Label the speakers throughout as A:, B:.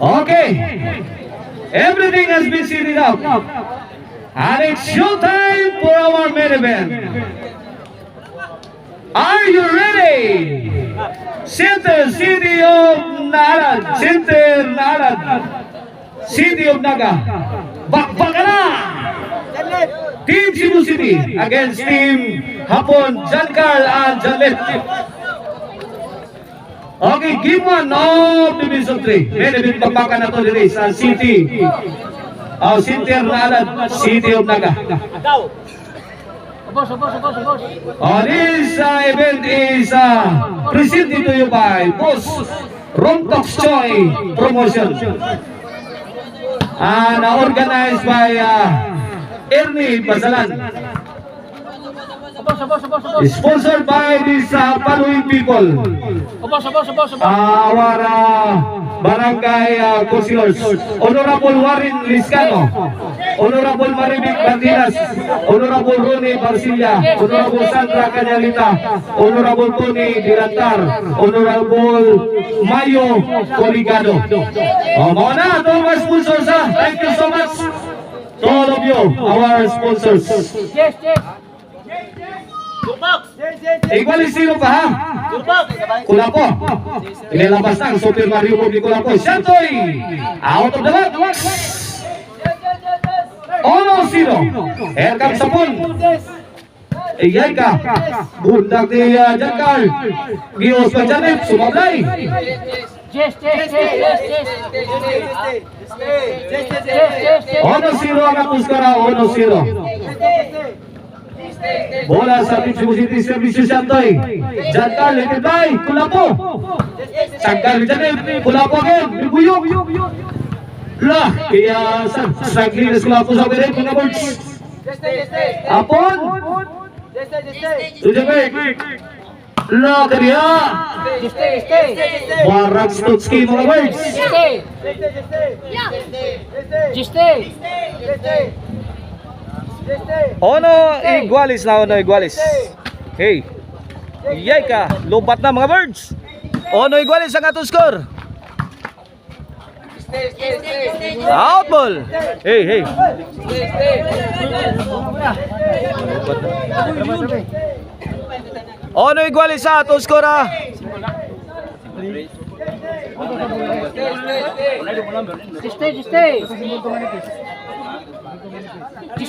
A: Okay. Everything has been seated out. And it's showtime for our main event. Are you ready? Center City of Nalad. Center Nalad. City of Naga. Bakbakan na! Team Cebu City against Team Hapon, Giancarl and Janlet. Okay, game 1 of Division 3. Main event bakbakan na to dito sa City. Center Nalad, City of Naga. This event is presented to you by Boss Romtox Choi Promotion and organized by Ernie Basalan. Sponsored by these following people. Our barangay councilors, Honorable Warren Liscano, Honorable Maribik Bandiras, Honorable Ronnie Barcilla, Honorable Sandra Canyalita, Honorable Tony Dilantar, Honorable Mayo Coligado. Mga na, ito mga sponsors ha. Thank you so much to all of you, our sponsors. Igual sino pa ha? Kulapo. Inilabas na ang Super Mario Bob ni Kulapo. Shantoy! Out of the box! Ono sino? Here comes Sapon. Iyay ka. Bundag ni Giancarl. Gios pa Janip. Sumablay. Ono sino ang atuskara. Ono sino. Bola sa Cebu City Servicio Shantoy. Giancarl, little by Kulapo. Giancarl Janip. Kulapo again. Bibuyok. Lah, kaya sa Klinis Kulapo sa Beret. Mga birds. Apon. Tujabek. Lah, kaya. Warag Stutski mga birds. Ono Igualis na Ono Igualis. Hey. Iyay ka. Lubat na mga birds. Ono Igualis ang atong score. Out ball. Hey. Ono Igualis sa atong score ha.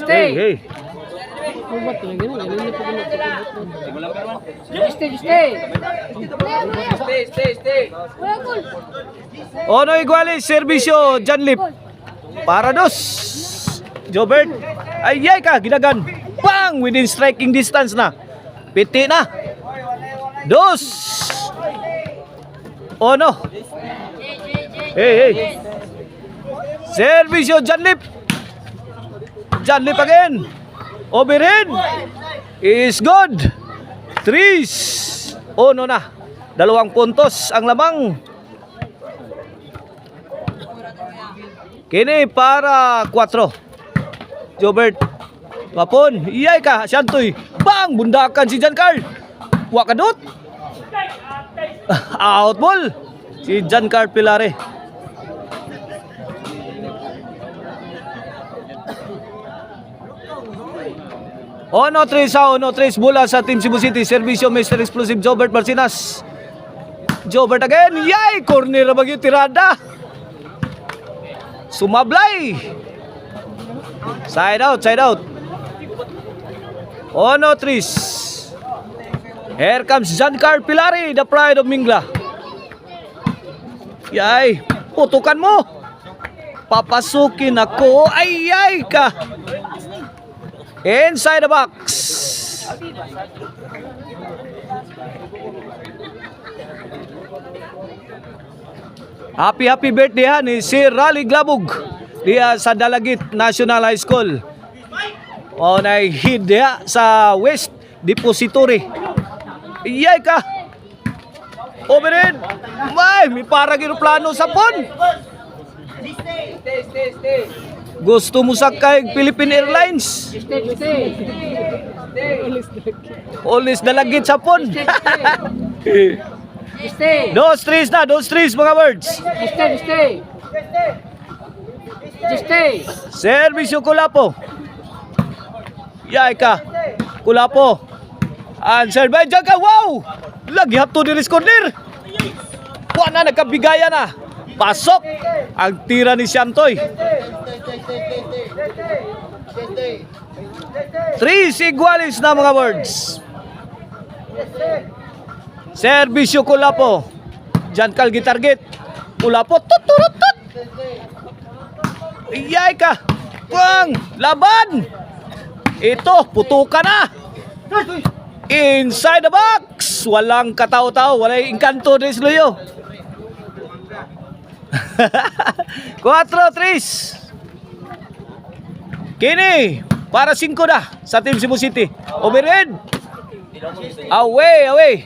A: Hey. Ono Igualis, Servisyo Janlip. Para dos. Jobert. Ayay ka, ginagan. Bang! Within striking distance na. Piti na. Dos. Ono. Hey. Servisyo Janlip. Janlip again. Overhead is good. Trees. Ono na. 2 puntos ang lamang. Kini para 4. Jobert. Papon. Iyay ka. Shantoy. Bang! Bundakan si Giancarl. Wakadot. Out ball. Si Giancarl Pilare. Ono 3 bola sa Team Cebu City. Servisyo Mr. Explosive Jobert Marcinas. Jobert again. Yay! Corner na bagyo tirada. Sumablay. Side out. Ono 3. Here comes Giancarl Pilari, the pride of Mingla. Yay! Putukan mo. Papasukin ako. Ay ka. Inside the box. Happy birthday ha ni si Rally Glabog diya sa Dalagit National High School. O na hid diya sa West Depository. Iyay ka. Overhead. May parang aeroplano sa pon. Gusto mo sakay Philippine Airlines? Olis Dalagit sa pon.
B: Stay.
C: Dos trees mga birds.
B: Stay.
C: Servisyo Kulapo. Yay ka. Kulapo. Answer by dyan ka. Wow! Lagyap to diris corner. Kuha na, nagkabigaya na. Pasok. Ang tira ni Shantoy. 3 igualis na mga birds. Servisyo Kulapo. Diyan kalgi target. Kulapo. Tut. Iyay ka. Kuang. Laban. Ito. Putukan na. Inside the box. Walang katao-tao. Walang inkanto ni Sluyo. 4-3. Kini. Para 5 na sa Team Cebu City. Overhead. Away.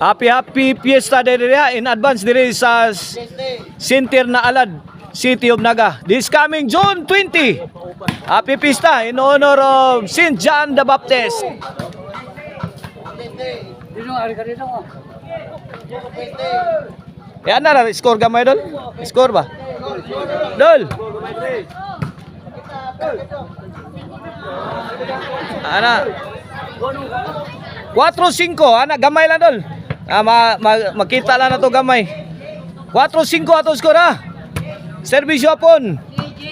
C: Happy Fiesta diri in advance diri sa Center na Alad, City of Naga. This coming June 20. Happy Fiesta in honor of St. John the Baptist. Yan na, score gamay doon. Score ba? Dol. Ana. 4-5, ana gamay lang dol. Makita lang na to gamay. 4-5 ato score ha. Servisyo Hapon.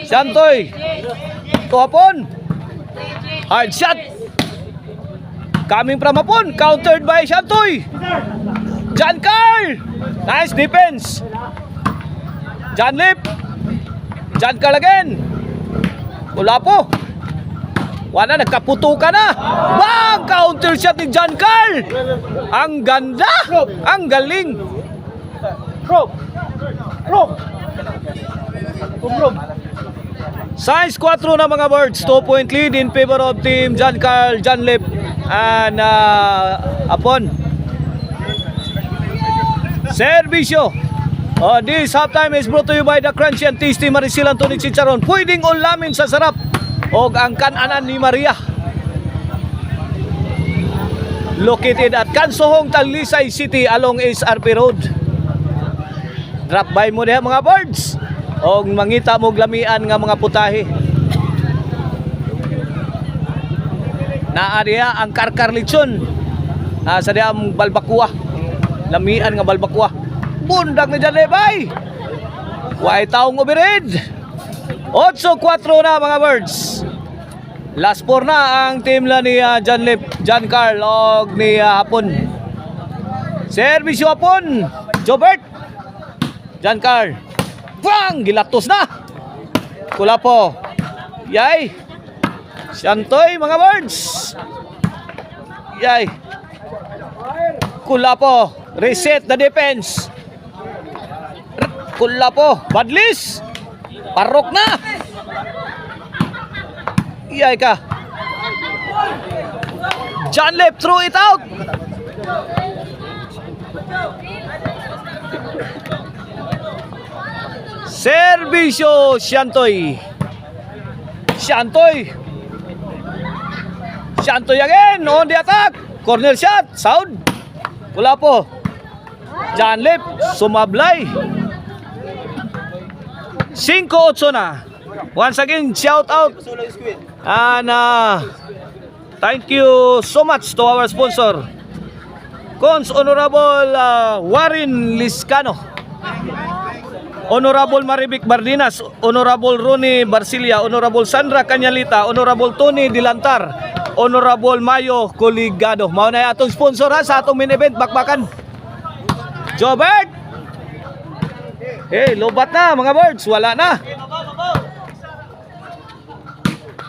C: Shantoy. To Hapon. Hard shot. Coming from Hapon, countered by Shantoy. John Carl. Nice defense. John Lip. John Carl again. Wala po. Wala, nagkaputukan na. Bang! Counter shot ni John Carl. Ang ganda. Ang galing. Size 4 na mga birds. 2-point lead in favor of team John Carl, John Lip, and Hapon. Servisyo. This halftime is brought to you by the crunchy and tasty Marisilang Tunic Chicharon. Pwedeng ulamin sa sarap. O ang kananan ni Maria. Located at Kansohong, Talisay City along SRP Road. Drop by mo diha mga birds. O mangita mo lamian nga mga putahe. Naa diha ang Karkar Lechon. Sa diha ang balbakwa. Lamian nga balbakwa. Bundag ni Janlebay. Way taong overhead. 8-4 na mga birds. Last 4 na ang team la ni John Lip, John Carl o ni Hapon. Servisyo Hapon. Jobert. John Carl. Bang! Gilatos na. Kulapo. Yay. Shantoy mga birds. Yay. Kulapo. Reset the defense. Kulapo. Badlis. Parok na. Iyay ka. John Lip threw it out. Servisyo Shantoy. Shantoy again on the attack. Corner shot. Sound. Kulapo. John Lip sumablay. 5-8 na. Once again, shout out and thank you so much to our sponsor, Cons Honorable Warren Liscano, Honorable Marivic Bardinas, Honorable Ronnie Barcilia, Honorable Sandra Canyalita, Honorable Tony Dilantar, Honorable Mayo Coligado. Mao na atong sponsor ha sa atong main event bakbakan. Jobert. Hey, lobat na mga birds, wala na.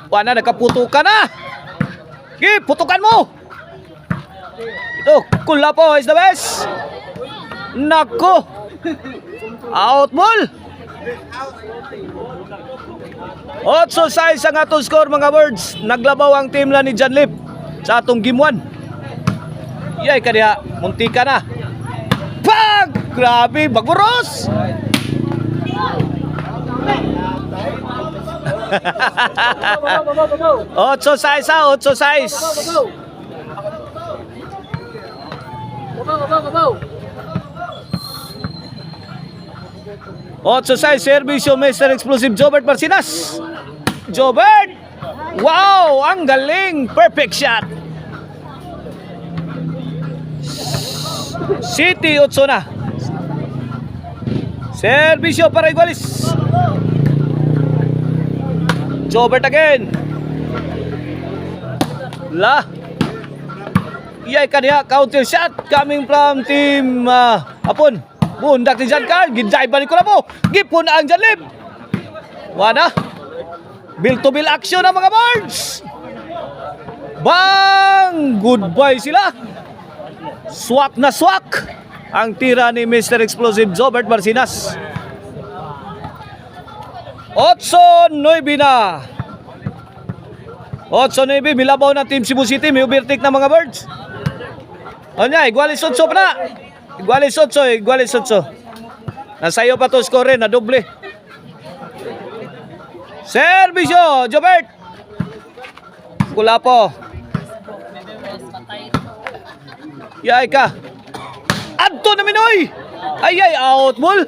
C: Wala na, nagkaputukan na. Okay, putukan mo. Ito, Kulapo is the best. Nako. Out ball. 8-6 ang atong score mga birds. Naglabaw ang team la ni John Lip sa atong game 1. Yay ka diha, muntika na. Pag! Grabe, baguros. Otso size ha, 8 size. Otso size, servisyo, Mr. Explosive Jobert Marcinas. Jobert! Wow! Ang galing! Perfect shot! City, 8 na. Servisyo para Igualis. Jobert again. La. Iyay kaniya, counter shot coming from team Hapon. Bundak ni John Carl, ginjay balik ko na po. Gipon ang Janlip. Wala. Bill to bill action ang mga birds. Bang! Goodbye sila. Swak na swak ang tira ni Mr. Explosive Jobert Marcinas. 8-9 na. 8-9, milabaw ng Team Cebu City. May overtake na mga birds. O niya, Igualis 8 pa na. Igualis 8. Nasayo pa to score na doble. Servisyo, Jobert. Kula po. Yay ka. Adto na Minoy. Ay, out ball.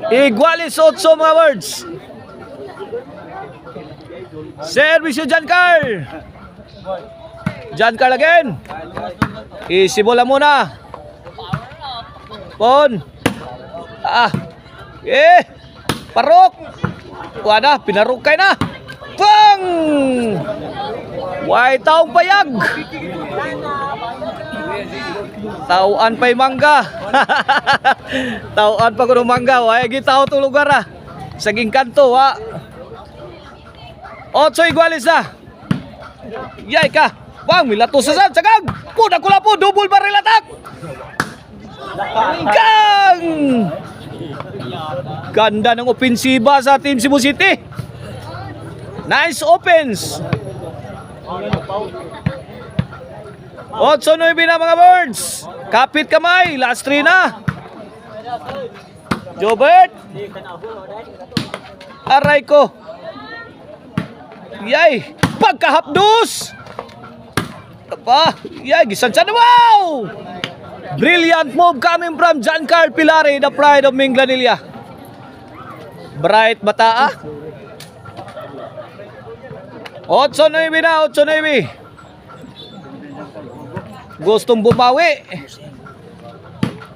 C: Igualis 8 mga birds. Servisyo John Carl. John Carl again. Isibola muna. Pon. Parok. Wala, pinarukay na. Bang! Way taong payag. Tauan pa'y mangga. Tauan pa ko ng mangga. Way gitaw to lugar saging kanto 8 Igualis na. Yay ka. Bang, milato sa sagag. Kuda kula po, double barrel attack. Gang! Ganda ng opensiba sa Team Cebu City. Nice opens. 8-9 na mga birds. Kapit kamay, last 3 na. Jobert. Aray ko. Yay, pagkahapdos. Yay, gisansa na. Wow! Brilliant move coming from John Carl Pilare, the pride of Minglanilla. Bright mata 8-9 na, 8-9. Gustong bumawi.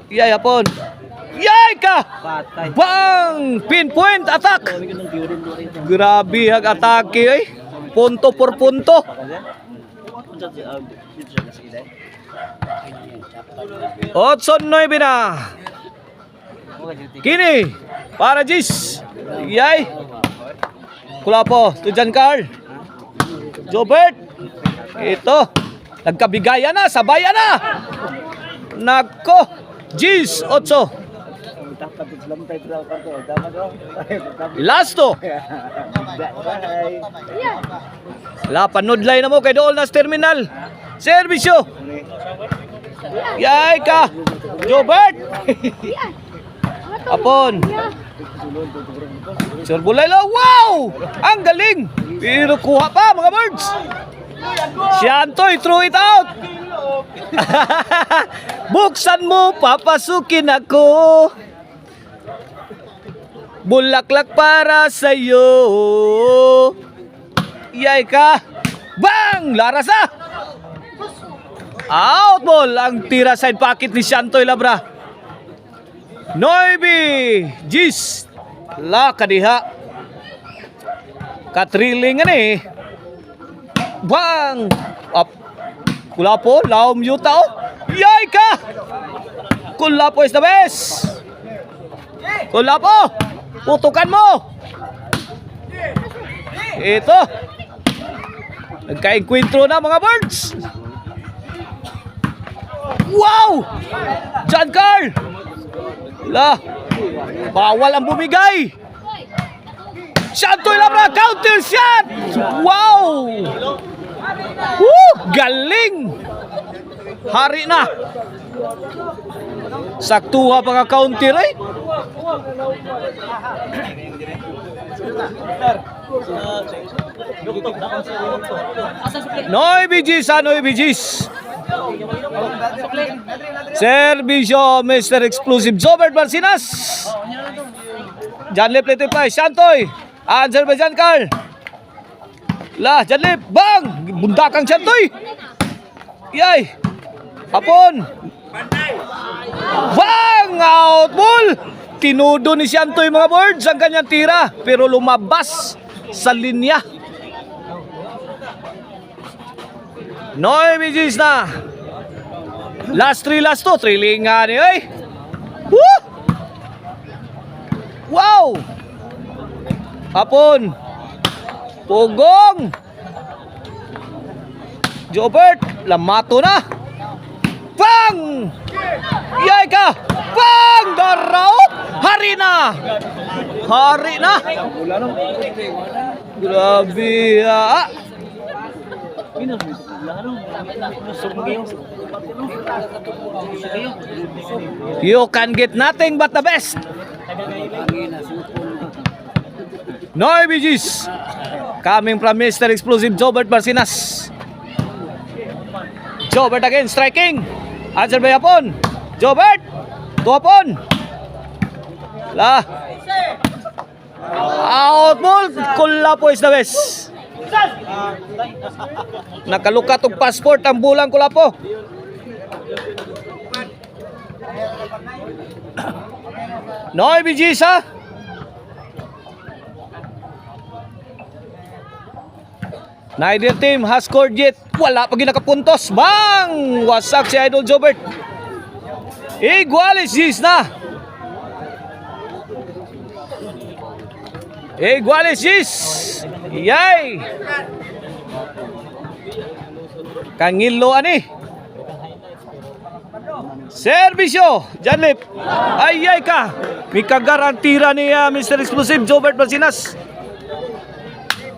C: Yay, Hapon. Yay ka! Bang! Pinpoint attack. Grabe ang atake eh. Punto por punto. 8-9 na. Kini para Gis. Yay. Kula po to John Carl. Jobert. Ito. Nagkabigayan na, sabayan na. Nako. Gis 8. Lasto. Lapanudlay na mo kay dool nas terminal. Servisyo. Yay ka. Jobert. Apon. Surbulay lang. Wow! Ang galing. Pero kuha pa mga birds. Si Antoy throw it out. Buksan mo, papasukin ako. Bulaklak para sa'yo. Yay ka. Bang! Larasa. Out ball. Ang tira side pocket ni Shantoy Labra. 9 Gis. La kadiha. Katrilingan eh. Bang! Up. Kula po. Laom yuta oh. Yay ka. Kula po is the best. Kula po. Putukan mo. Ito. Nagka-enkwentro na mga birds. Wow! John Carl. La. Bawal ang bumigay. Shantoy Labra, counter shot. Wow! Woo! Galing. Hari na. Saktuha pa ka counter eh. Noy Bigis, Noy Bigis. Servisyo Mr. Explosive Jobert Barsinas. Janlip Lito pa, Shantoy. Answer ba dyan, Carl? Lah, Janlip, bang! Bundakang Shantoy. Yay! Hapon! Bang! Out ball! Tinudo ni Shantoy mga birds ang kanyang tira, pero lumabas sa linya. Noy Bigis na. Last 2, thrilling nga ni eh. Woo! Wow! Hapon. Pugong. Jobert, lamato na. Bang! Yay ka! Bang! Daraot! Hari na! Hari na! Grabe ah! You can get nothing but the best. Noy Bigis coming from Mr. Explosive Jobert Barsinas. Jobert again striking. Answer by Hapon. Jobert to Hapon. La out ball. Kula po is the best. Nakalukat og passport ang bulang Kulapo. Noy Bigis ha. Neither team has scored yet. Wala pa ginakapuntos. Bang! Wasak si Idol Jobert. Iguales Gis na. Iguales Gis. Yay! Kangilo ani. Servisyo, Janlip. Ay ka. May kagarantira ni Mr. Explosive Jobert Barsinas.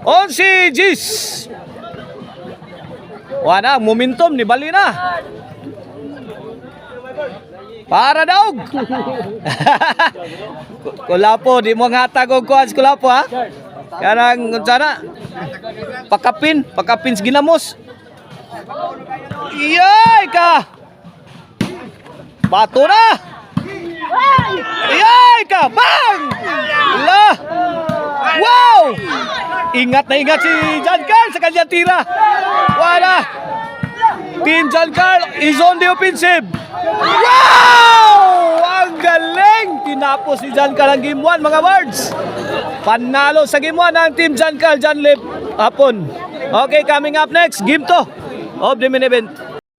C: 11 Gis. Wala, momentum ni bali na. Para daog. Kulapo, di mo hatag og kuan sa Kulapo ha. Karang sana pakapin sa ginamos. Iyay ka. Bato na. Iyay ka. Bang! La. Wow! Ingat na ingat si John Carl sa kanyang tira. Wala. Team John Carl is on the offensive. Wow! Ang galing! Tinapos si John Carl ang game 1 mga birds. Panalo sa game 1 ang Team John Carl, Janlip Hapon. Okay, coming up next, game 2 of the main event.